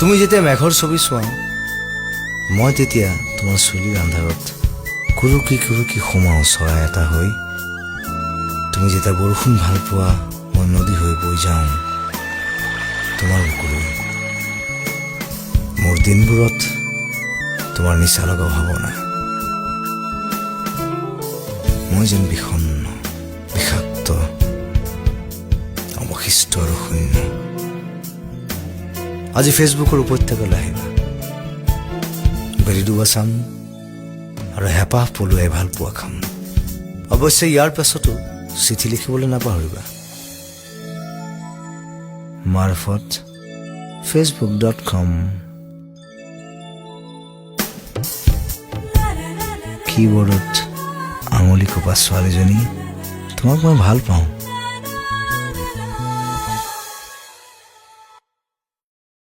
তুমি যেতিয়া মেঘৰ ছবি চোৱা মই তেতিয়া তোমাৰ চুলিৰ আন্ধাৰত কুৰুকি কুৰুকি সোমাও চৰাই এটা হৈ। তুমি যেতিয়া বৰষুণ ভাল পোৱা মই নদী হৈ বৈ যাওঁ তোমাৰ বুকুলৈ। মোৰ দিনবোৰত তোমাৰ নিচা লগা ভাৱনা, মই যেন বিষণ্ণ বিষাক্ত অৱশিষ্ট আৰু শূন্য। আজি ফেচবুকৰ উপত্যকালৈ আহিবা, বেলি ডুবা চাম আৰু হেঁপাহ পলুৱাই ভাল পোৱা খাম। অৱশ্যে ইয়াৰ পাছতো চিঠি লিখিবলৈ নাপাহৰিবা। মাৰফত facebook.com। কীবৰ্ডত আঙুলি কোপা ছোৱালীজনী, তোমাক মই ভাল পাওঁ।